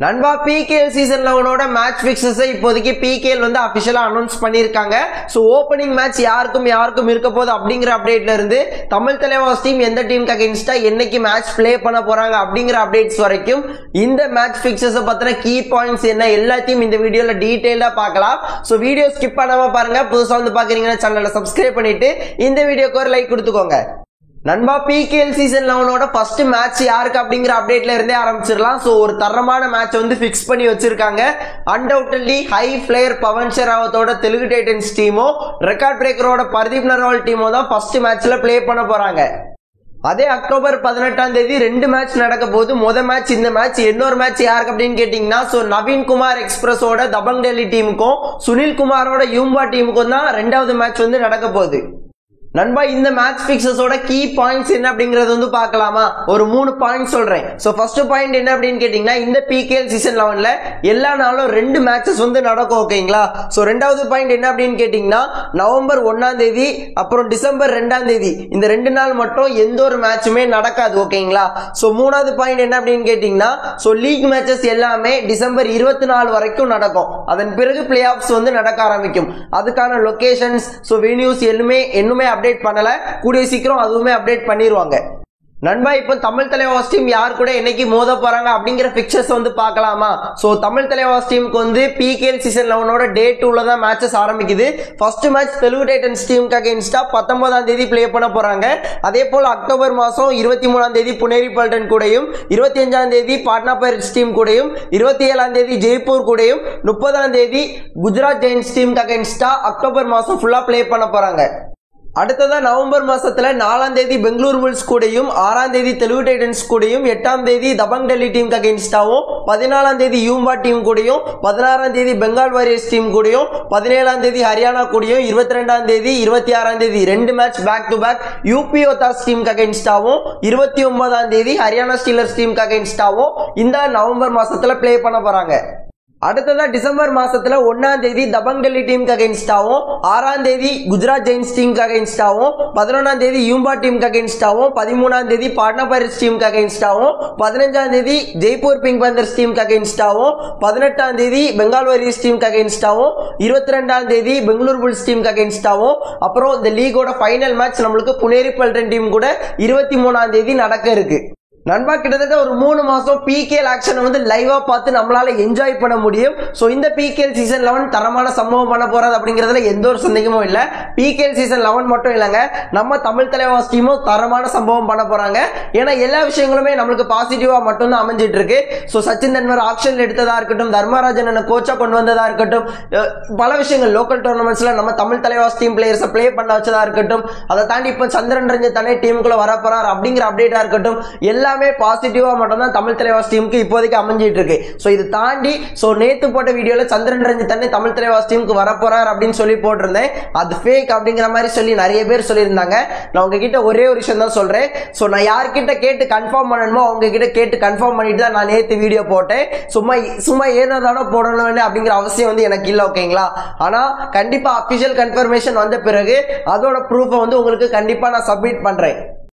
நண்பா PKL season 11ஓட match ஃபிக்ஸஸை இப்போதைக்கு PKL வந்து அபிஷியலா அனௌன்ஸ் பண்ணியிருக்காங்க. ஸோ ஓப்பனிங் மேட்ச் யாருக்கும் இருக்க போகுது அப்படிங்கிற அப்டேட்ல இருந்து தமிழ் தலைவாஸ் டீம் எந்த டீமுக்கு அகைன்ஸ்டா என்னைக்கு மேட்ச் பிளே பண்ண போறாங்க அப்படிங்கிற அப்டேட்ஸ் வரைக்கும் இந்த மேட்ச் ஃபிக்ஸஸை பத்தின கீ பாயிண்ட்ஸ் என்ன எல்லாத்தையும் இந்த வீடியோல டீடைலா பார்க்கலாம். ஸோ வீடியோ ஸ்கிப் பண்ணாம பாருங்க. புதுசா வந்து பாக்குறீங்கன்னா சேனலை சப்ஸ்கிரைப் பண்ணிட்டு இந்த வீடியோக்கு ஒரு லைக் கொடுத்துக்கோங்க. நண்பா PKL சீசன் 11ஓட ஃபர்ஸ்ட் மேட்ச் யாருக்கு அப்படிங்கிற அப்டேட்ல இருந்தே ஆரம்பிச்சிடலாம். ஸோ ஒரு தரமான மேட்ச் வந்து ஃபிக்ஸ் பண்ணி வச்சிருக்காங்க. அன்டவுட்லி ஹை பிளேயர் பவன் ஷெராவத்தோட தெலுங்கு டைட்டன்ஸ் டீமோ ரெக்கார்ட் பிரேக்கரோட பர்தீப் நர்வால் டீமோ தான் ஃபர்ஸ்ட் மேட்ச்ல பிளே பண்ண போறாங்க. அதே அக்டோபர் 18ஆம் தேதி 2 மேட்ச் நடக்க போது. முதல் மேட்ச் இந்த மேட்ச். இன்னொரு மேட்ச் யாருக்கு அப்படின்னு கேட்டீங்கன்னா நவீன் குமார் எக்ஸ்பிரஸோட தபங் டெல்லி டீமுக்கும் சுனில் குமாரோட யூம்பா டீமுக்கும் தான் ரெண்டாவது மேட்ச் வந்து நடக்க போகுது. நண்பா இந்த மேட்ச் பிக்சஸோட கீ பாயிண்ட்ஸ் என்ன அப்படிங்கறது வந்து பார்க்கலாமா? ஒரு 3 பாயிண்ட் சொல்றேன். சோ ஃபர்ஸ்ட் பாயிண்ட் என்ன அப்படின்னு கேட்டீங்கன்னா இந்த PKL சீசன் 11ல எல்லா நாளும் 2 மேட்சஸ் வந்து நடக்கும். ஓகேங்களா? சோ ரெண்டாவது பாயிண்ட் என்ன அப்படின்னு கேட்டீங்கன்னா நவம்பர் 1ஆம் தேதி அப்புறம் டிசம்பர் 2ஆம் தேதி இந்த 2 நாள் மட்டும் எந்த ஒரு மேட்சுமே நடக்காது. ஓகேங்களா? சோ மூணாவது பாயிண்ட் என்ன அப்படின்னு கேட்டீங்கன்னா லீக் மேட்சஸ் எல்லாமே டிசம்பர் 24 வரைக்கும் நடக்கும். அதன் பிறகு பிளே ஆஃப்ஸ் வந்து நடக்க ஆரம்பிக்கும். அதுக்கான லொகேஷன்ஸ் வென்யூஸ் இன்னுமே அப்டேட் பண்ணல. கூடிய சீக்கிரம் அதுவுமே அப்டேட் பண்ணிடுவாங்க. நண்பா இப்போ தமிழ் தலைவாஸ் டீம் யார் கூட என்னைக்கு மோத போறாங்க அப்படிங்கிற பிக்சர்ஸ் வந்து பார்க்கலாமா? சோ தமிழ் தலைவாஸ் டீமுக்கு வந்து PKL சீசன் 11ஓட டே 2ல தான் மேட்சஸ் ஆரம்பிக்குது. ஃபர்ஸ்ட் மேட்ச் தெலுங்கு டைட்டன்ஸ் டீமுக்கு அகைன்ஸ்டா 19ஆம் தேதி பிளே பண்ண போறாங்க. அதே போல அக்டோபர் மாசம் 23ஆம் தேதி புனேரி பல்டன் கூடயும் 25ஆம் தேதி பாட்னா பைரட்ஸ் டீம் கூடயும் 27ஆம் தேதி ஜெய்ப்பூர் கூடயும் 30ஆம் தேதி குஜராத் ஜெயின்ஸ் டீமுக்கு அகைன்ஸ்டா அக்டோபர் மாசம் ஃபுல்லா பிளே பண்ண போறாங்க. அடுத்ததா நவம்பர் மாசத்துல 4ஆம் தேதி பெங்களூர் புல்ஸ் கூடயும் 6ஆம் தேதி தெலுங்கு டைட்டன்ஸ் கூடயும் 8ஆம் தேதி தபங் டெல்லி டீம் அகைன்ஸ்டாவும் 14ஆம் தேதி யூம்பா டீம் கூடயும் 16ஆம் தேதி பெங்கால் வாரியர்ஸ் டீம் கூடயும் 17ஆம் தேதி ஹரியானா கூடயும் 22ஆம் தேதி 26ஆம் தேதி 2 match back to back UP Yoddhas team அகைன்ஸ்டாவும் 29ஆம் தேதி ஹரியானா ஸ்டீலர்ஸ் டீம் அகைன்ஸ்டாவும் இந்த நவம்பர் மாசத்துல பிளே பண்ண போறாங்க. அடுத்ததா டிசம்பர் மாசத்துல 1ஆம் தேதி தபங் டெல்லி டீமுக்கு அகைன்ஸ்டாவும் 6ஆம் தேதி குஜராத் ஜெயின்ஸ் டீமுக்கு அகைன்ஸ்டாவும் 11ஆம் தேதி யூம்பா டீமுக்கு அகைன்ஸ்டாவும் 13ஆம் தேதி பாட்னா பைரட்ஸ் டீமுக்கு அகைன்ஸ்டாவும் 15ஆம் தேதி ஜெய்ப்பூர் பிங்க் பந்தர்ஸ் டீமுக்கு அகைன்ஸ்டாவும் 18ஆம் தேதி பெங்கால் வாரியர்ஸ் டீமுக்கு அகைன்ஸ்டாவும் 22ஆம் தேதி பெங்களூர் புல்ஸ் டீமுக்கு அகைன்ஸ்டாவும் அப்புறம் இந்த லீகோட ஃபைனல் மேட்ச் நம்மளுக்கு புனேரி பல்டன் டீம் கூட 23ஆம் தேதி நடக்க இருக்கு. நண்பா கிட்டத்தட்ட ஒரு 3 மாசம் PKL ஆக்ஷன் வந்து லைவா பார்த்து நம்மளால என்ஜாய் பண்ண முடியும். சோ இந்த PKL சீசன் 11 தரமான சம்பவம் பண்ண போறது அப்படிங்கறதுல எந்த ஒரு சந்தேகமும் இல்ல. PKL சீசன் 11 மட்டும் இல்லங்க, நம்ம தமிழ் தலைவாஸ் டீமும் தரமான சம்பவம் பண்ண போறாங்க. ஏன்னா எல்லா விஷயங்களுமே நம்மளுக்கு பாசிட்டிவா மட்டும் தான் அமைஞ்சிட்டு இருக்கு. சோ சச்சின் தென்வர் ஆக்ஷன் எடுத்ததா இருக்கட்டும், தர்மராஜன் கோச்சா கொண்டு வந்ததா இருக்கட்டும், பல விஷயங்கள் லோக்கல் டோர்னமெண்ட்ஸ்ல நம்ம Tamil Thalaivas team players play பண்ண வச்சதா இருக்கட்டும், அதை தாண்டி இப்ப சந்திரன் ரஞ்சித் தானே டீமுக்குள்ள வர போறார் அப்படிங்கிற அப்டேட்டா இருக்கட்டும், எல்லாமே பாசிட்டிவா மட்டும் தான் தமிழ் தலைவாஸ் டீமுக்கு இப்போதைக்கு அமைஞ்சிட்டு இருக்கு. சோ இது தாண்டி நேத்து போட்ட வீடியோல சந்திரன் ரஞ்சித் தானே தமிழ் தலைவாஸ் டீமுக்கு வர போறார் அப்படின்னு சொல்லி போட்டிருந்தேன். அது ஃபேக் அப்படிங்கிற மாதிரி சொல்லி நிறைய பேர் சொல்லியிருந்தாங்க. நான் உங்ககிட்ட ஒரே ஒரு விஷயம் தான் சொல்றேன். சோ நான் யார்கிட்ட கேட்டு கன்ஃபார்ம் பண்ணணுமோ அவங்க கிட்ட கேட்டு கன்ஃபார்ம் பண்ணிட்டு தான் நான் நேத்து வீடியோ போட்டேன். சும்மா ஏனோ போடணும் அப்படிங்கிற அவசியம் வந்து எனக்கு இல்ல. ஓகேங்களா? ஆனா கண்டிப்பா அபிஷியல் கன்ஃபர்மேஷன் வந்த பிறகு அதோட ப்ரூஃபை வந்து உங்களுக்கு கண்டிப்பா நான் சப்மிட் பண்றேன்.